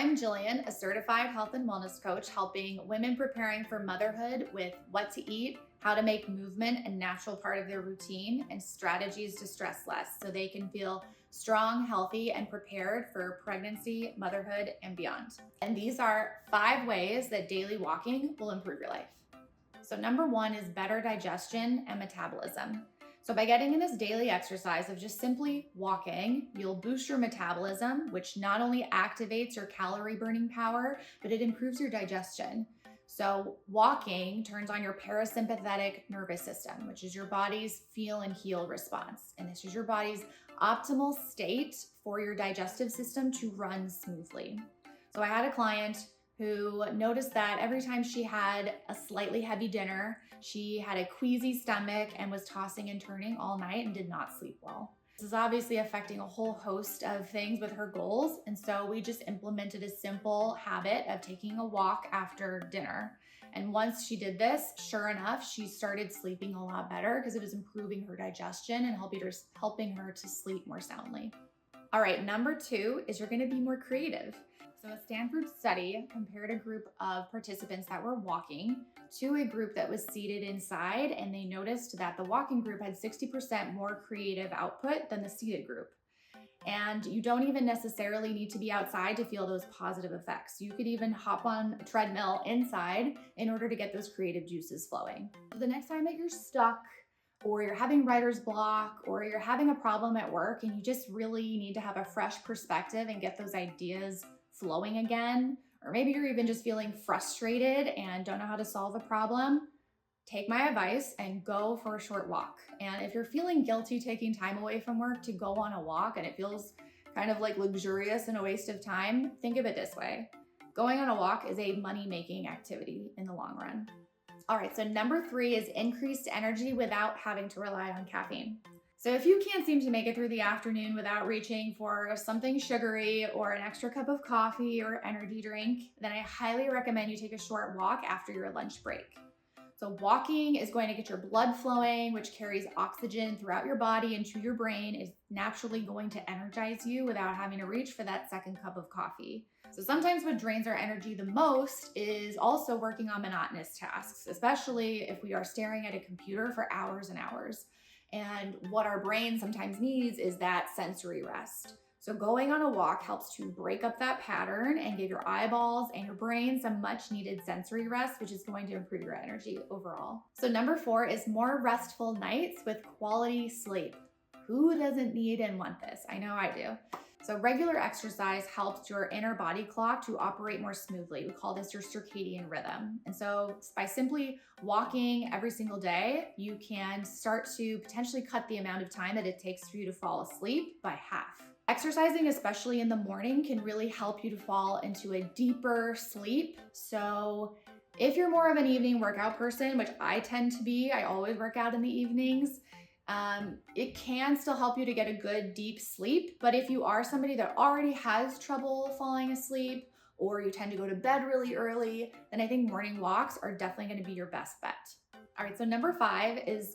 I'm Jillian, a certified health and wellness coach, helping women preparing for motherhood with what to eat, how to make movement a natural part of their routine, and strategies to stress less so they can feel strong, healthy, and prepared for pregnancy, motherhood, and beyond. And these are 5 ways that daily walking will improve your life. So number 1 is better digestion and metabolism. So by getting in this daily exercise of just simply walking, you'll boost your metabolism, which not only activates your calorie burning power, but it improves your digestion. So walking turns on your parasympathetic nervous system, which is your body's feel and heal response. And this is your body's optimal state for your digestive system to run smoothly. So I had a client who noticed that every time she had a slightly heavy dinner, she had a queasy stomach and was tossing and turning all night and did not sleep well. This is obviously affecting a whole host of things with her goals, and so we just implemented a simple habit of taking a walk after dinner. And once she did this, sure enough, she started sleeping a lot better because it was improving her digestion and helping her to sleep more soundly. All right, number 2 is you're gonna be more creative. So a Stanford study compared a group of participants that were walking to a group that was seated inside, and they noticed that the walking group had 60% more creative output than the seated group. And you don't even necessarily need to be outside to feel those positive effects. You could even hop on a treadmill inside in order to get those creative juices flowing. So the next time that you're stuck, or you're having writer's block, or you're having a problem at work and you just really need to have a fresh perspective and get those ideas flowing again, or maybe you're even just feeling frustrated and don't know how to solve a problem, take my advice and go for a short walk. And if you're feeling guilty taking time away from work to go on a walk and it feels kind of like luxurious and a waste of time, think of it this way. Going on a walk is a money-making activity in the long run. All right, so number 3 is increased energy without having to rely on caffeine. So if you can't seem to make it through the afternoon without reaching for something sugary or an extra cup of coffee or energy drink, then I highly recommend you take a short walk after your lunch break. So walking is going to get your blood flowing, which carries oxygen throughout your body and to your brain, is naturally going to energize you without having to reach for that second cup of coffee. So sometimes what drains our energy the most is also working on monotonous tasks, especially if we are staring at a computer for hours and hours. And what our brain sometimes needs is that sensory rest. So going on a walk helps to break up that pattern and give your eyeballs and your brain some much needed sensory rest, which is going to improve your energy overall. So number 4 is more restful nights with quality sleep. Who doesn't need and want this? I know I do. So regular exercise helps your inner body clock to operate more smoothly. We call this your circadian rhythm. And so by simply walking every single day, you can start to potentially cut the amount of time that it takes for you to fall asleep by half. Exercising, especially in the morning, can really help you to fall into a deeper sleep. So if you're more of an evening workout person, which I tend to be, I always work out in the evenings, it can still help you to get a good deep sleep. But if you are somebody that already has trouble falling asleep, or you tend to go to bed really early, then I think morning walks are definitely going to be your best bet. All right, so number 5 is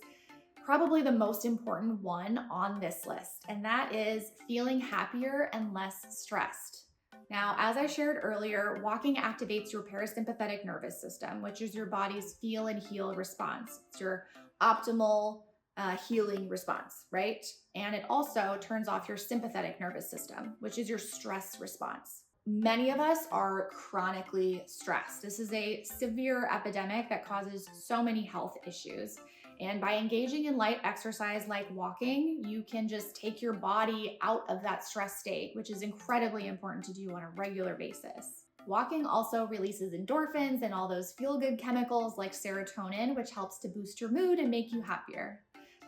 probably the most important one on this list, and that is feeling happier and less stressed. Now, as I shared earlier, walking activates your parasympathetic nervous system, which is your body's feel and heal response. It's your optimal healing response, right? And it also turns off your sympathetic nervous system, which is your stress response. Many of us are chronically stressed. This is a severe epidemic that causes so many health issues. And by engaging in light exercise like walking, you can just take your body out of that stress state, which is incredibly important to do on a regular basis. Walking also releases endorphins and all those feel-good chemicals like serotonin, which helps to boost your mood and make you happier.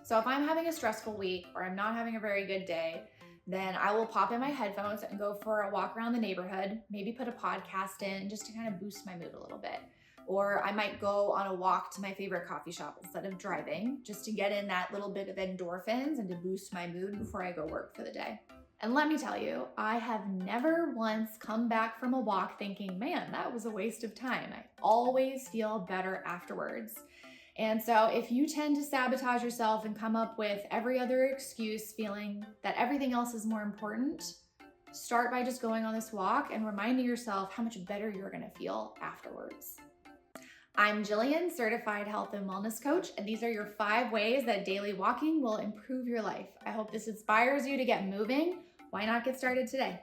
So if I'm having a stressful week or I'm not having a very good day, then I will pop in my headphones and go for a walk around the neighborhood, maybe put a podcast in just to kind of boost my mood a little bit. Or I might go on a walk to my favorite coffee shop instead of driving, just to get in that little bit of endorphins and to boost my mood before I go work for the day. And let me tell you, I have never once come back from a walk thinking, man, that was a waste of time. I always feel better afterwards. And so if you tend to sabotage yourself and come up with every other excuse feeling that everything else is more important, Start by just going on this walk and reminding yourself how much better you're gonna feel afterwards. I'm Jillian, certified health and wellness coach, and these are your 5 ways that daily walking will improve your life. I hope this inspires you to get moving. Why not get started today?